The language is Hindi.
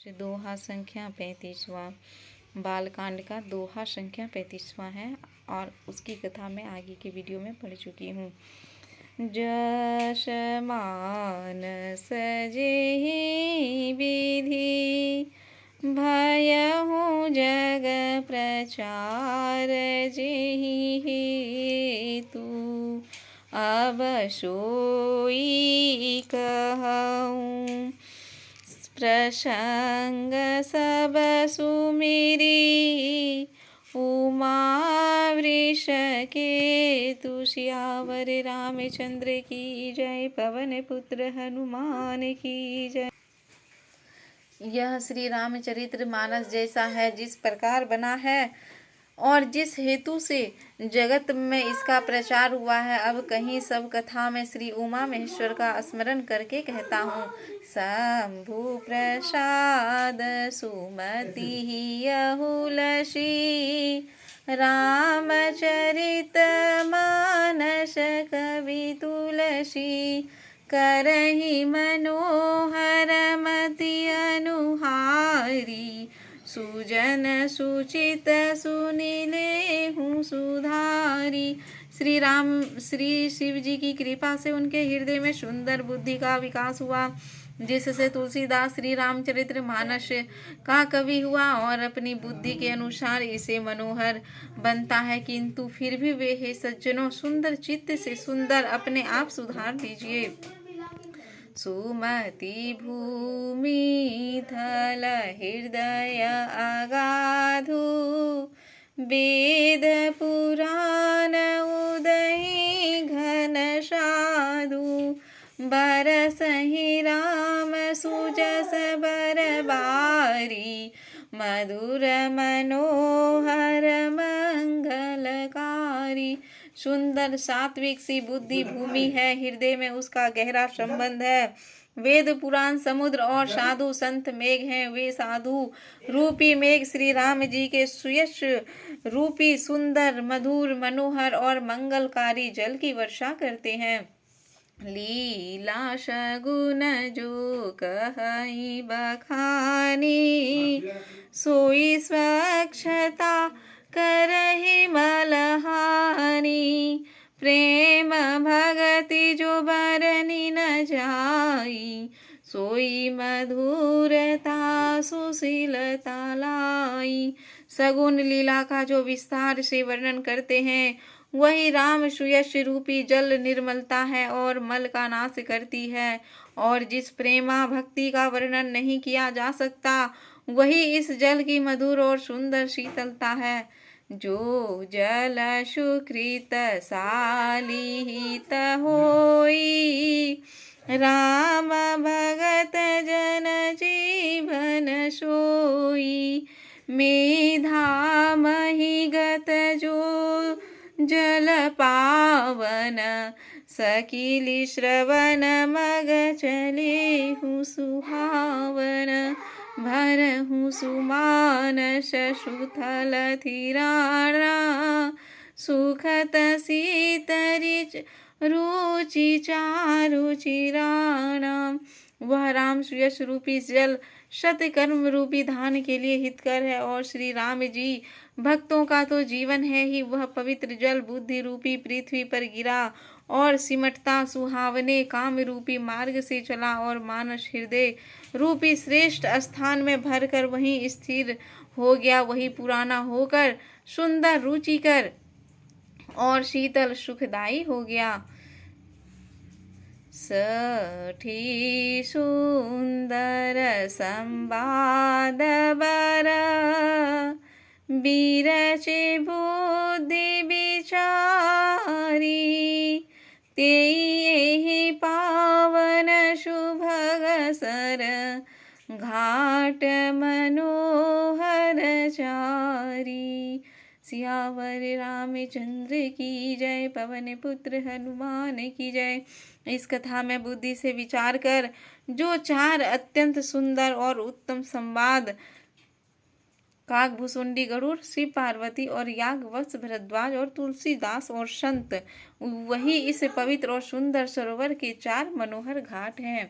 दोहा संख्या 35वां। बालकांड का दोहा संख्या 35वां है और उसकी कथा मैं आगे की वीडियो में पढ़ चुकी हूँ। जश मानस जेहि विधि भयहु जग प्रचार जेहि हेतु अब सोई कहूँ प्रसंग सब सुमिरी उमा वृष केतु। सियावर रामचंद्र की जय, पवन पुत्र हनुमान की जय। यह श्री रामचरित्र मानस जैसा है जिस प्रकार बना है और जिस हेतु से जगत में इसका प्रचार हुआ है। अब कहीं सब कथा में श्री उमा महेश्वर का स्मरण करके कहता हूँ। शंभु प्रसाद सुमति यहुलसी रामचरित मानस कवि तुलसी करहि मनोहर मति अनुहारी सुजन सुचित सुनिले हूँ सुधारी। श्री शिव जी की कृपा से उनके हृदय में सुंदर बुद्धि का विकास हुआ, जिससे तुलसीदास श्री रामचरित्र मानस का कवि हुआ और अपनी बुद्धि के अनुसार इसे मनोहर बनता है। किंतु फिर भी वे हे सज्जनों, सुंदर चित्त से सुंदर अपने आप सुधार दीजिए। सुमति भूमि थल हृदय अगाधु वेद पुराण उदयी घन साधु बरसहि राम सुजस बरबारी मधुर मनोहर मंगलकारी। सुंदर सात्विक सी बुद्धि भूमि है, हृदय में उसका गहरा संबंध है। वेद पुराण समुद्र और साधु संत मेघ हैं। वे साधु रूपी मेघ श्री राम जी के सुयश रूपी सुंदर मधुर मनोहर और मंगलकारी जल की वर्षा करते हैं। लीला सगुन जो कहि बखानी सोई स्वच्छता करहि मलहानी प्रेम भगति जो बरनि न जाई सोई मधुरता सुशीलता लाई। सगुन लीला का जो विस्तार से वर्णन करते हैं वही राम सुयश रूपी जल निर्मलता है और मल का नाश करती है। और जिस प्रेमा भक्ति का वर्णन नहीं किया जा सकता वही इस जल की मधुर और सुंदर शीतलता है। जो जल सुकृत सालिहित होई राम भगत जन जीवन सोई मेधा महिगत जो जल पावन सकीली श्रवण मग चले हूँ सुहावन भरहूँ सुमानस सुथल थिराणा सुखत शीतरिच रुचि चारु चिराणा। वह राम सुयश रूपी जल सतकर्म रूपी धान के लिए हितकर है और श्री राम जी भक्तों का तो जीवन है ही। वह पवित्र जल बुद्धि रूपी पृथ्वी पर गिरा और सिमटता सुहावने काम रूपी मार्ग से चला और मानस हृदय रूपी श्रेष्ठ स्थान में भरकर वहीं स्थिर हो गया। वही पुराना होकर सुंदर रुचिकर और शीतल सुखदायी हो गया। सठी सुंदर संवाद बर बीरचे बुद्धि विचारी तेहि पावन शुभग सर घाट मनोहर चारी। सियावर रामचंद्र की जय, पवन पुत्र हनुमान की जय। इस कथा में बुद्धि से विचार कर जो चार अत्यंत सुंदर और उत्तम संवाद काकभुसुंडी गरुड़, शिव पार्वती और याज्ञवल्क्य भरद्वाज और तुलसीदास और संत, वही इस पवित्र और सुंदर सरोवर के चार मनोहर घाट हैं।